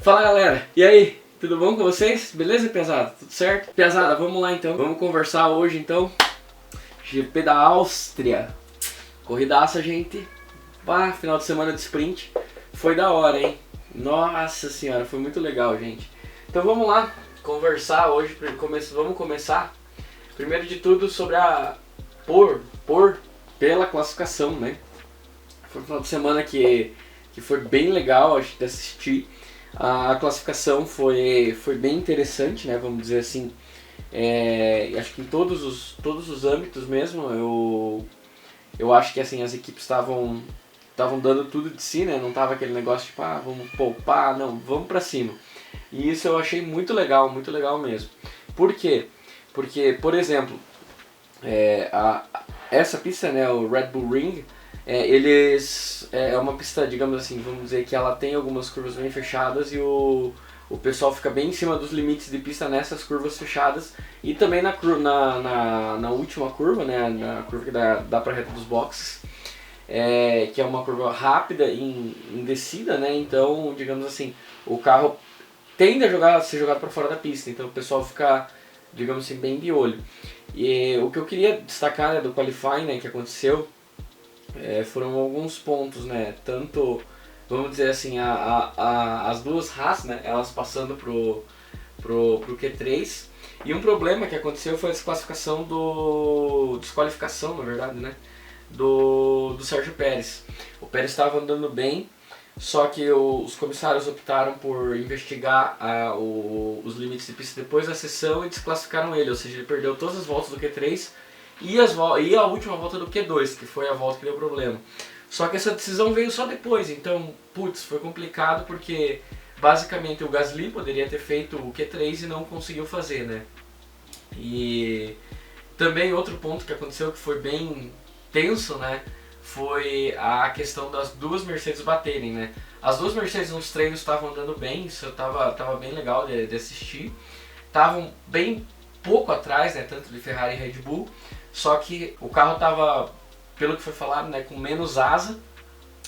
Fala galera, e aí? Tudo bom com vocês? Beleza, pesada? Tudo certo? Pesada, vamos lá então. Vamos conversar hoje então. GP da Áustria. Corridaça, gente. Pá, final de semana de sprint. Foi da hora, hein? Nossa senhora, foi muito legal, gente. Então vamos lá conversar hoje. Vamos começar. Primeiro de tudo sobre a... pela classificação, né? Foi um final de semana que foi bem legal a gente assistir. A classificação foi bem interessante, né? Vamos dizer assim. Acho que em todos os âmbitos mesmo, eu acho que assim, as equipes estavam dando tudo de si, né? Não tava aquele negócio tipo, vamos poupar, não, vamos pra cima. E isso eu achei muito legal mesmo. Por quê? Porque, por exemplo, essa pista, né, o Red Bull Ring, é uma pista, digamos assim, vamos dizer que ela tem algumas curvas bem fechadas e o pessoal fica bem em cima dos limites de pista nessas curvas fechadas e também na última curva, né, na curva que dá pra reta dos boxes, que é uma curva rápida em descida, né, então, digamos assim, o carro tende a ser jogado para fora da pista, então o pessoal fica, digamos assim, bem de olho. E o que eu queria destacar, né, do qualifying, né, que aconteceu, foram alguns pontos, né? Tanto, vamos dizer assim, as duas Haas, né? Elas passando pro Q3. E um problema que aconteceu foi a desqualificação, na verdade, né? Do Sérgio Pérez. O Pérez estava andando bem, só que os comissários optaram por investigar os limites de pista depois da sessão e desclassificaram ele, ou seja, ele perdeu todas as voltas do Q3 e a última volta do Q2, que foi a volta que deu problema. Só que essa decisão veio só depois, então, putz, foi complicado porque basicamente o Gasly poderia ter feito o Q3 e não conseguiu fazer, né? E também outro ponto que aconteceu que foi bem tenso, né? Foi a questão das duas Mercedes baterem, né? As duas Mercedes nos treinos estavam andando bem, isso tava bem legal de assistir. Estavam bem pouco atrás, né? Tanto de Ferrari e Red Bull. Só que o carro estava, pelo que foi falado, né, com menos asa.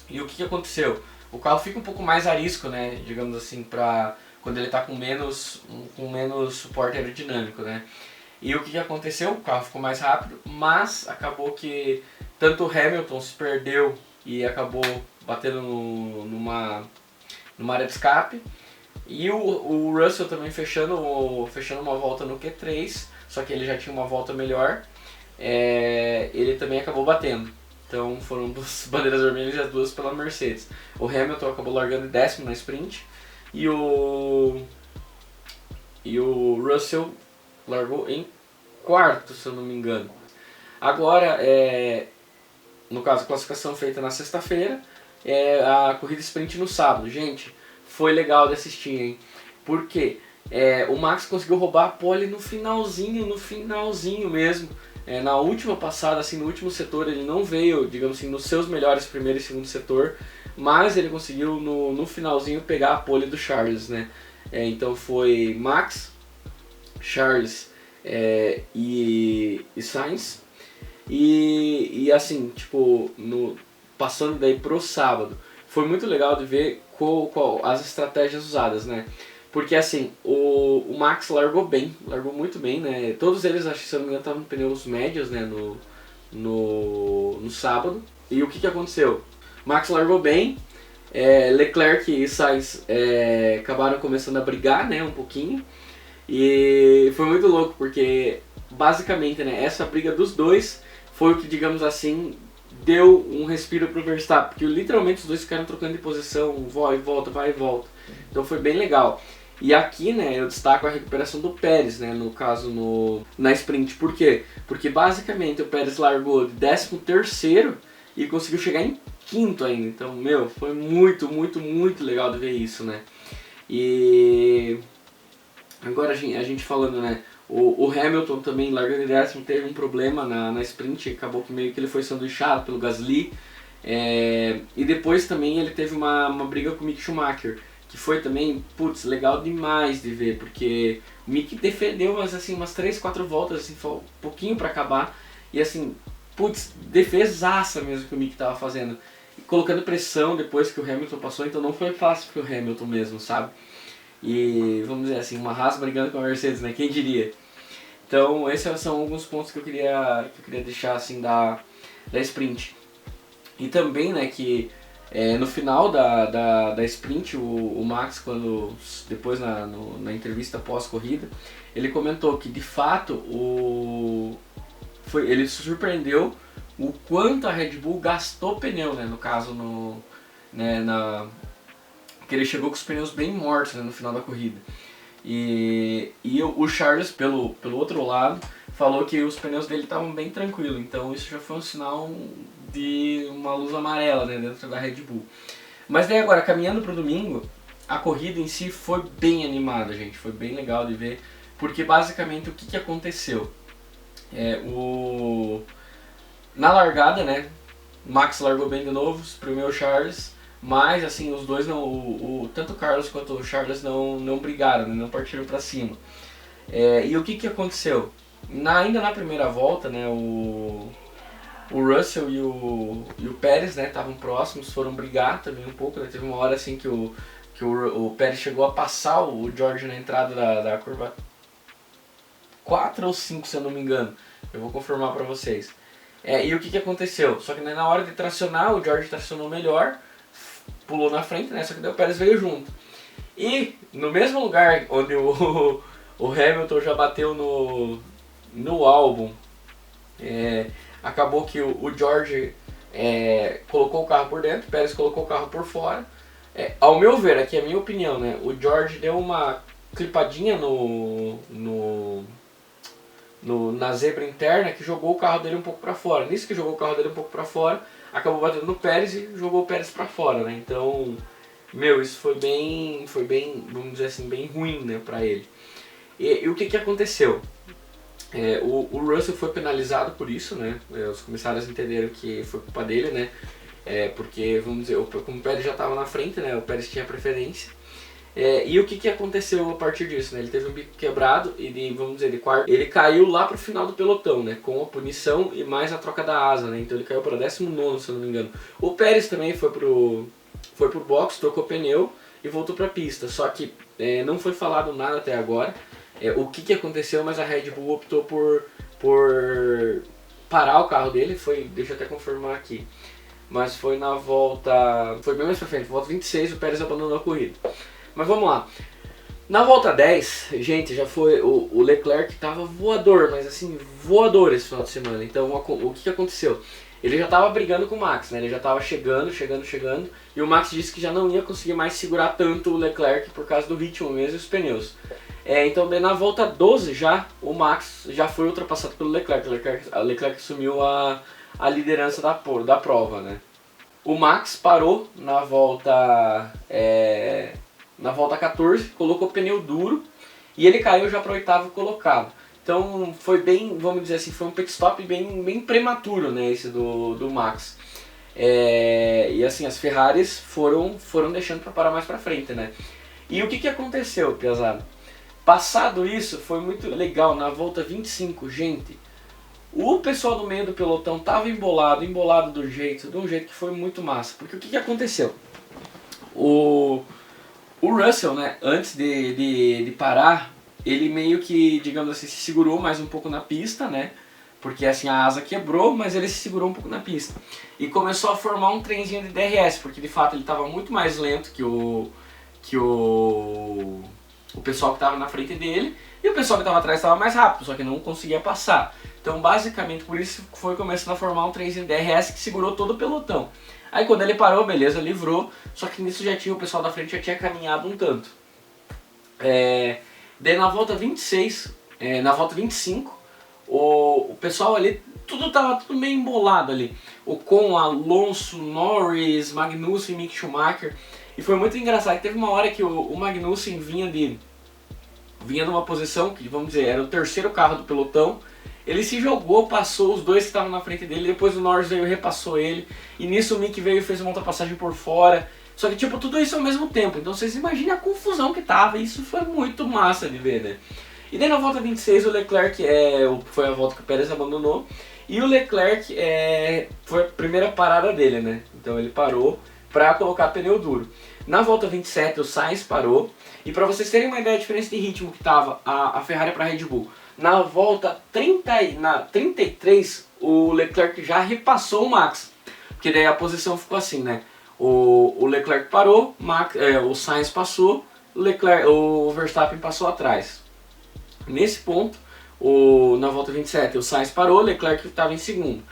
E o que aconteceu? O carro fica um pouco mais arisco, né, digamos assim, para quando ele está com menos suporte aerodinâmico, né? E o que aconteceu? O carro ficou mais rápido, mas acabou que tanto o Hamilton se perdeu e acabou batendo numa área de escape. E o Russell também fechando uma volta no Q3, só que ele já tinha uma volta melhor. Ele também acabou batendo. Então foram duas bandeiras vermelhas e as duas pela Mercedes. O Hamilton acabou largando em 10º na sprint e o Russell largou em 4º, se eu não me engano. Agora, no caso, a classificação feita na sexta-feira, a corrida sprint no sábado. Gente, foi legal de assistir, hein? Por quê? O Max conseguiu roubar a pole no finalzinho mesmo. Na última passada, assim, no último setor, ele não veio, digamos assim, nos seus melhores primeiro e segundo setor, mas ele conseguiu no finalzinho pegar a pole do Charles, né? Então foi Max, Charles e Sainz. E assim, tipo, passando daí pro sábado, foi muito legal de ver qual as estratégias usadas, né? Porque assim, o Max largou muito bem, né? Todos eles, acho que se eu não me engano, estavam em pneus médios, né? No sábado. E o que aconteceu? Max largou bem, Leclerc e Sainz acabaram começando a brigar, né? Um pouquinho. E foi muito louco, porque basicamente, né? Essa briga dos dois foi o que, digamos assim, deu um respiro pro Verstappen. Porque literalmente os dois ficaram trocando de posição, vai e volta, vai e volta. Então foi bem legal. E aqui, né, eu destaco a recuperação do Pérez, né, no caso na sprint. Por quê? Porque basicamente o Pérez largou de 13º e conseguiu chegar em 5º ainda. Então, foi muito, muito, muito legal de ver isso, né. E agora a gente falando, né, o Hamilton também largando em 10º teve um problema na sprint, acabou que meio que ele foi sanduichado pelo Gasly. E depois também ele teve uma briga com o Mick Schumacher, que foi também, putz, legal demais de ver, porque o Mick defendeu umas 3, 4 voltas, assim, foi um pouquinho pra acabar, e assim, putz, defesaça mesmo que o Mick tava fazendo, e colocando pressão depois que o Hamilton passou, então não foi fácil pro Hamilton mesmo, sabe? e vamos dizer assim, uma Haas brigando com a Mercedes, né? Quem diria? Então esses são alguns pontos que eu queria deixar assim da sprint. E também, né, que no final da sprint, o Max, quando depois na entrevista pós-corrida, ele comentou que de fato ele se surpreendeu o quanto a Red Bull gastou pneu, né, no caso que ele chegou com os pneus bem mortos, né, no final da corrida. E o Charles, pelo outro lado, falou que os pneus dele estavam bem tranquilos, então isso já foi um sinal de uma luz amarela, né, dentro da Red Bull. Mas daí agora, caminhando para o domingo, a corrida em si foi bem animada, gente, foi bem legal de ver, porque basicamente o que aconteceu? Na largada, né, Max largou bem de novo, espremeu o Charles, mas assim, os dois tanto o Carlos quanto o Charles não brigaram, né, não partiram para cima. E o que aconteceu? Ainda na primeira volta, né, o Russell e o Pérez, né, estavam próximos, foram brigar também um pouco, né, teve uma hora assim que o Pérez chegou a passar o George na entrada da curva 4 ou 5, se eu não me engano, eu vou confirmar para vocês. E o que aconteceu? Só que na hora de tracionar, o George tracionou melhor, pulou na frente, né, só que daí o Pérez veio junto. E no mesmo lugar onde o Hamilton já bateu no álbum, acabou que o George colocou o carro por dentro, o Pérez colocou o carro por fora. Ao meu ver, aqui é a minha opinião, né, o George deu uma clipadinha na zebra interna que jogou o carro dele um pouco para fora. Nisso que jogou o carro dele um pouco para fora, acabou batendo no Pérez e jogou o Pérez para fora, né? Então, isso foi bem, vamos dizer assim, bem ruim, né, para ele. E o que aconteceu? O Russell foi penalizado por isso, né? Os comissários entenderam que foi culpa dele, né? Porque, vamos dizer, como o Pérez já estava na frente, né? O Pérez tinha preferência. E o que aconteceu a partir disso, né? Ele teve um bico quebrado e, vamos dizer, de quarto, ele caiu lá pro final do pelotão, né? Com a punição e mais a troca da asa, né? Então ele caiu para 19º, se eu não me engano. O Pérez também foi pro box, trocou pneu e voltou pra pista. Só que não foi falado nada até agora o que aconteceu, mas a Red Bull optou por parar o carro dele. Deixa eu até confirmar aqui. Mas foi na volta... Foi bem mais pra frente, volta 26, o Pérez abandonou a corrida. Mas vamos lá. Na volta 10, gente, já foi o Leclerc tava voador, mas assim, voador esse final de semana. Então o que aconteceu? Ele já tava brigando com o Max, né? Ele já tava chegando, e o Max disse que já não ia conseguir mais segurar tanto o Leclerc por causa do ritmo mesmo e os pneus. Então na volta 12 já, o Max já foi ultrapassado pelo Leclerc. O Leclerc assumiu a liderança da prova, né? O Max parou na volta 14, colocou pneu duro e ele caiu já para o 8º colocado. Então foi bem, vamos dizer assim, foi um pit stop bem prematuro, né, esse do Max. E assim, as Ferraris foram deixando para parar mais para frente, né. E o que aconteceu, piazada? Passado isso, foi muito legal, na volta 25, gente, o pessoal do meio do pelotão tava embolado de um jeito que foi muito massa. Porque o que aconteceu? O Russell, né, antes de parar, ele meio que, digamos assim, se segurou mais um pouco na pista, né? Porque assim, a asa quebrou, mas ele se segurou um pouco na pista. E começou a formar um trenzinho de DRS, porque de fato ele estava muito mais lento que o pessoal que estava na frente dele, e o pessoal que estava atrás estava mais rápido, só que não conseguia passar. Então basicamente por isso foi começando a formar um trenzinho de DRS que segurou todo o pelotão. Aí quando ele parou, beleza, livrou, só que nisso o pessoal da frente já tinha caminhado um tanto. Daí na volta 26, na volta 25, o pessoal ali, tava tudo meio embolado ali. Ocon, Alonso, Norris, Magnussen, Mick Schumacher. E foi muito engraçado, que teve uma hora que o Magnussen vinha numa posição que, vamos dizer, era o terceiro carro do pelotão. Ele se jogou, passou os dois que estavam na frente dele, depois o Norris veio e repassou ele. E nisso o Mick veio e fez uma ultrapassagem por fora. Só que tipo, tudo isso ao mesmo tempo. Então vocês imaginem a confusão que tava, e isso foi muito massa de ver, né? E daí na volta 26 o Leclerc, foi a volta que o Pérez abandonou. E o Leclerc foi a primeira parada dele, né? Então ele parou para colocar pneu duro. Na volta 27 o Sainz parou, e para vocês terem uma ideia da diferença de ritmo que estava a Ferrari para a Red Bull, na volta 33 o Leclerc já repassou o Max, porque daí a posição ficou assim, né? O Leclerc parou, o Sainz passou, o Verstappen passou atrás. Nesse ponto, na volta 27 o Sainz parou, o Leclerc estava em segundo.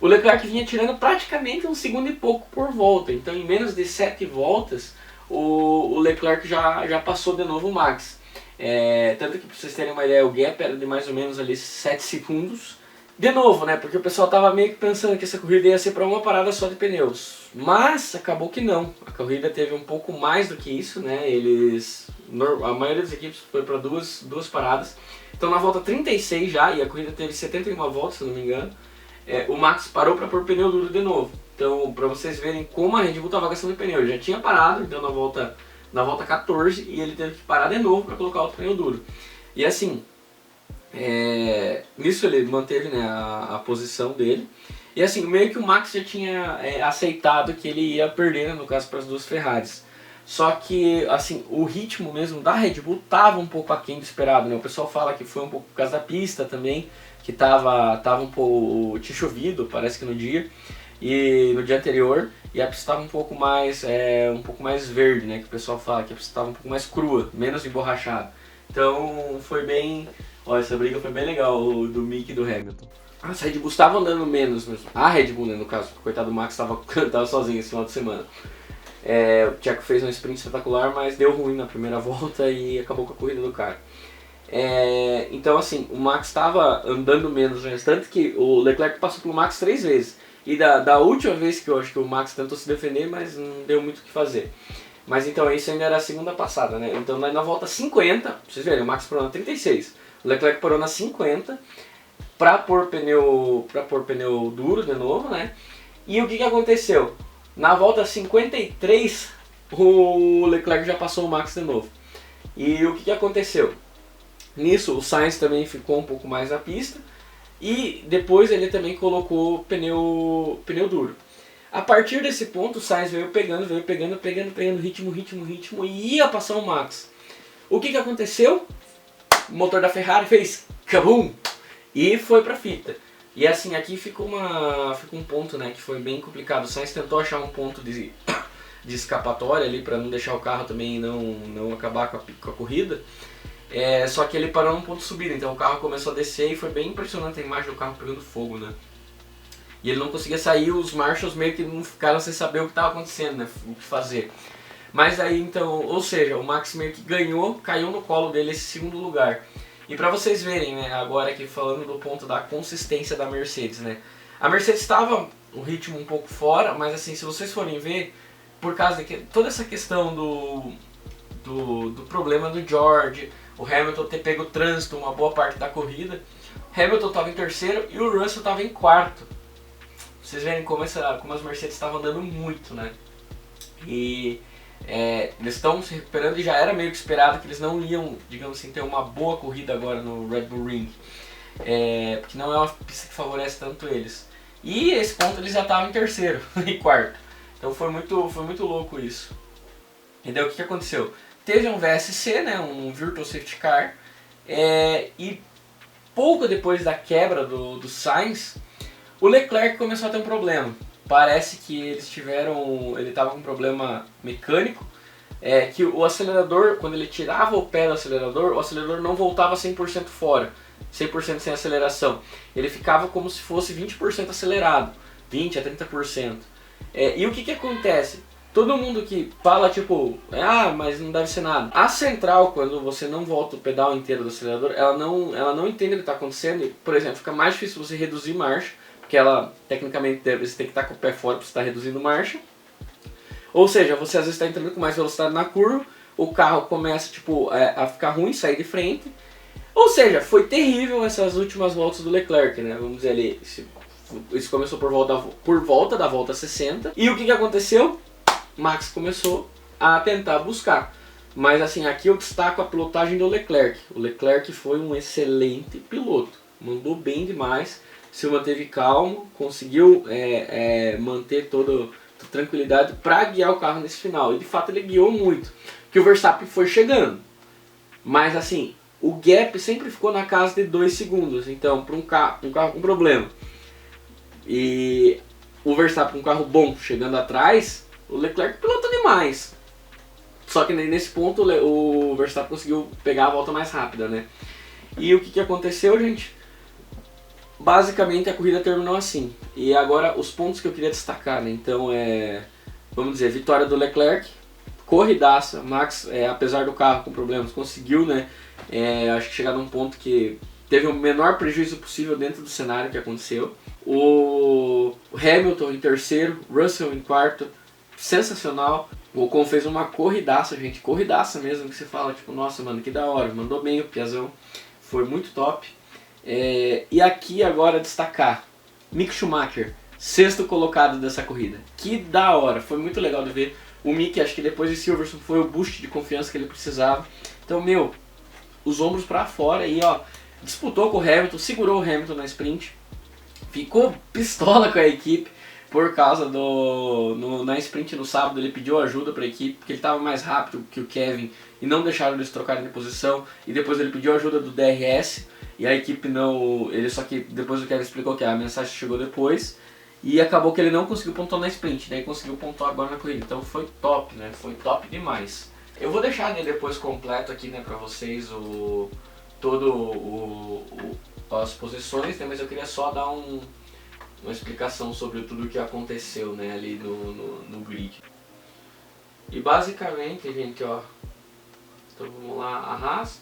O Leclerc vinha tirando praticamente um segundo e pouco por volta, então em menos de 7 voltas o Leclerc já passou de novo o Max. Tanto que, para vocês terem uma ideia, o gap era de mais ou menos ali 7 segundos. De novo, né, porque o pessoal tava meio que pensando que essa corrida ia ser para uma parada só de pneus. Mas acabou que não. A corrida teve um pouco mais do que isso, né? A maioria das equipes foi para duas paradas. Então na volta 36 já, e a corrida teve 71 voltas, se não me engano, o Max parou para pôr pneu duro de novo. Então, para vocês verem como a Red Bull estava gastando pneu, ele já tinha parado, então na volta 14, e ele teve que parar de novo para colocar o pneu duro. E assim, nisso ele manteve, né, a posição dele. E assim, meio que o Max já tinha aceitado que ele ia perder, né, no caso, para as duas Ferraris. Só que assim, o ritmo mesmo da Red Bull estava um pouco aquém do esperado, né? O pessoal fala que foi um pouco por causa da pista também, que tava um pouco, tinha chovido, parece que no dia anterior, e a pista estava um pouco mais verde, né? Que o pessoal fala que a pista estava um pouco mais crua, menos emborrachada. Então foi bem, olha, essa briga foi bem legal, do Mick e do Hamilton. A Red Bull estava andando menos mesmo. A Red Bull, né, no caso, coitado do Max tava sozinho esse final de semana. O Checo fez um sprint espetacular, mas deu ruim na primeira volta e acabou com a corrida do cara. Então assim, o Max estava andando menos no restante, que o Leclerc passou pelo Max 3 vezes. E da última vez que eu acho que o Max tentou se defender, mas não deu muito o que fazer. Mas então isso ainda era a segunda passada, né? Então na volta 50, pra vocês verem, o Max parou na 36, o Leclerc parou na 50 para pôr pneu duro de novo, né? E o que aconteceu? Na volta 53, o Leclerc já passou o Max de novo. E o que aconteceu? Nisso, o Sainz também ficou um pouco mais na pista. E depois ele também colocou pneu duro. A partir desse ponto, o Sainz veio pegando ritmo e ia passar o Max. O que aconteceu? O motor da Ferrari fez kabum! E foi pra fita. E assim, aqui fica um ponto, né, que foi bem complicado. O Sainz tentou achar um ponto de escapatória ali para não deixar o carro também não acabar com a corrida. Só que ele parou num ponto de subida, então o carro começou a descer e foi bem impressionante a imagem do carro pegando fogo, né? E ele não conseguia sair, os marshals meio que não ficaram sem saber o que estava acontecendo, né, o que fazer. Mas aí então, ou seja, o Max meio que ganhou, caiu no colo dele esse segundo lugar. E para vocês verem, né, agora aqui falando do ponto da consistência da Mercedes, né? A Mercedes estava o ritmo um pouco fora, mas assim, se vocês forem ver, por causa de toda essa questão do problema do George, o Hamilton ter pego o trânsito uma boa parte da corrida, Hamilton estava em terceiro e o Russell estava em quarto. Vocês verem como as Mercedes estavam andando muito, né? E eles estão se recuperando e já era meio que esperado que eles não iam, digamos assim, ter uma boa corrida agora no Red Bull Ring. Porque não é uma pista que favorece tanto eles. E esse ponto eles já estavam em terceiro e quarto. Então foi muito louco isso. E daí o que aconteceu? Teve um VSC, né, um Virtual Safety Car, e pouco depois da quebra do Sainz, o Leclerc começou a ter um problema. Parece que ele estava com um problema mecânico, que o acelerador, quando ele tirava o pé do acelerador, o acelerador não voltava 100% fora, 100% sem aceleração. Ele ficava como se fosse 20% acelerado, 20% a 30%. E o que acontece? Todo mundo que fala tipo, mas não deve ser nada. A central, quando você não volta o pedal inteiro do acelerador, ela não entende o que está acontecendo. E, por exemplo, fica mais difícil você reduzir marcha, porque ela, tecnicamente, você tem que estar com o pé fora para você estar reduzindo marcha. Ou seja, você às vezes está entrando com mais velocidade na curva, o carro começa a ficar ruim, sair de frente. Ou seja, foi terrível essas últimas voltas do Leclerc, né? Vamos dizer ali, isso começou por volta da volta 60. E o que aconteceu? Max começou a tentar buscar. Mas assim, aqui eu destaco a pilotagem do Leclerc. O Leclerc foi um excelente piloto. Mandou bem demais, se manteve calmo, conseguiu manter todo tranquilidade para guiar o carro nesse final. E de fato ele guiou muito, que o Verstappen foi chegando. Mas assim, o gap sempre ficou na casa de 2 segundos. Então, para um carro com problema e o Verstappen, um carro bom, chegando atrás, o Leclerc pilotou demais. Só que nesse ponto o Verstappen conseguiu pegar a volta mais rápida, né? E o que aconteceu, gente? Basicamente a corrida terminou assim. E agora os pontos que eu queria destacar, né? Então vamos dizer, vitória do Leclerc, corridaça. Max, apesar do carro com problemas, conseguiu, né? Acho que chegar num ponto que teve o menor prejuízo possível dentro do cenário que aconteceu. O Hamilton em terceiro, Russell em quarto, sensacional. O Ocon fez uma corridaça, gente, corridaça mesmo, que você fala, tipo, nossa, mano, que da hora, mandou bem o Piazão, foi muito top. E aqui agora destacar, Mick Schumacher, sexto colocado dessa corrida, que da hora, foi muito legal de ver. O Mick, acho que depois de Silverstone, foi o boost de confiança que ele precisava. Então, meu, os ombros pra fora e ó, disputou com o Hamilton, segurou o Hamilton na sprint, ficou pistola com a equipe. Por causa na sprint no sábado ele pediu ajuda para a equipe, porque ele estava mais rápido que o Kevin e não deixaram eles trocarem de posição. E depois ele pediu ajuda do DRS e a equipe não... Só que depois o Kevin explicou que a mensagem chegou depois e acabou que ele não conseguiu pontuar na sprint, daí conseguiu pontuar agora na corrida. Então foi top, né? Foi top demais. Eu vou deixar depois completo aqui, né, para vocês as posições, né, mas eu queria só dar uma explicação sobre tudo o que aconteceu, né, ali no grid. E basicamente, gente, ó, então vamos lá, a Haas.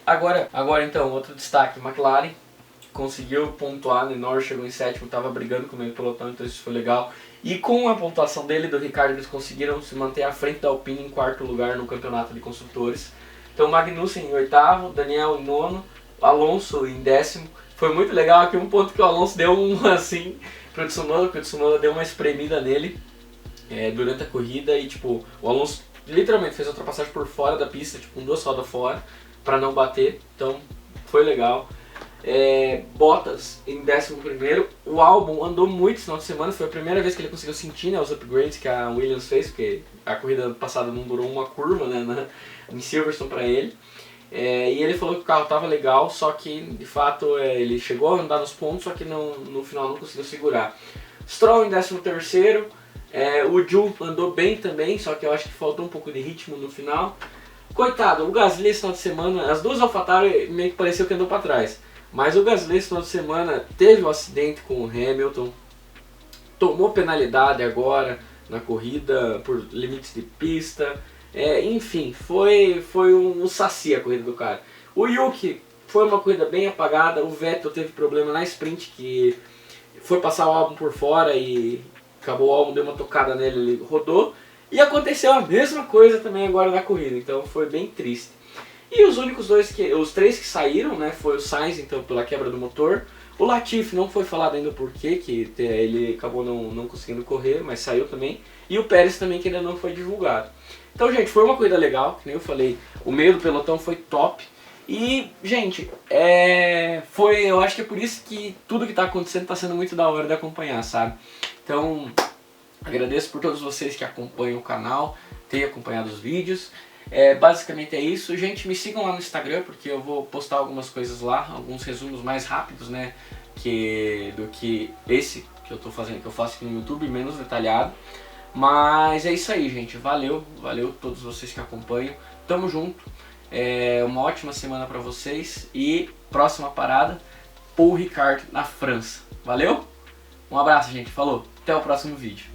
Agora então, outro destaque, McLaren conseguiu pontuar, né, Norris chegou em sétimo, estava brigando com o meio pelotão, então isso foi legal. E com a pontuação dele e do Ricardo, eles conseguiram se manter à frente da Alpine em quarto lugar no campeonato de construtores. Então Magnussen em oitavo, Daniel em nono, Alonso em décimo. Foi muito legal aqui um ponto que o Alonso deu assim pro Tsunoda, porque o Tsunoda deu uma espremida nele durante a corrida e tipo, o Alonso literalmente fez a ultrapassagem por fora da pista, tipo, com 2 rodas fora, para não bater, então foi legal. Bottas em 11º, o Albon andou muito esse final de semana, foi a primeira vez que ele conseguiu sentir, né, os upgrades que a Williams fez, porque a corrida passada não durou uma curva, né, em Silverstone para ele. E ele falou que o carro estava legal, só que de fato ele chegou a andar nos pontos, só que no final não conseguiu segurar. Stroll em 13º, o Zhou andou bem também, só que eu acho que faltou um pouco de ritmo no final. Coitado, o Gasly esse final de semana, as duas AlphaTauri meio que pareceu que andou para trás, mas o Gasly esse final de semana teve um acidente com o Hamilton, tomou penalidade agora na corrida por limites de pista. Enfim, foi um saci a corrida do cara. O Yuki foi uma corrida bem apagada. O Vettel teve problema na sprint, que foi passar o álbum por fora e acabou o álbum, deu uma tocada nele, ele rodou. E aconteceu a mesma coisa também agora na corrida, então foi bem triste. E os três que saíram, né, foi o Sainz, então, pela quebra do motor. O Latifi não foi falado ainda o porquê, que ele acabou não conseguindo correr, mas saiu também. E o Pérez também, que ainda não foi divulgado. Então, gente, foi uma corrida legal, que nem eu falei, o meio do pelotão foi top. E, gente, eu acho que é por isso que tudo que está acontecendo está sendo muito da hora de acompanhar, sabe? Então, agradeço por todos vocês que acompanham o canal, têm acompanhado os vídeos. Basicamente é isso. Gente, me sigam lá no Instagram, porque eu vou postar algumas coisas lá, alguns resumos mais rápidos, né, do que esse que eu tô fazendo, que eu faço aqui no YouTube, menos detalhado. Mas é isso aí, gente. Valeu todos vocês que acompanham. Tamo junto. Uma ótima semana pra vocês e próxima parada, Paul Ricard na França. Valeu? Um abraço, gente. Falou. Até o próximo vídeo.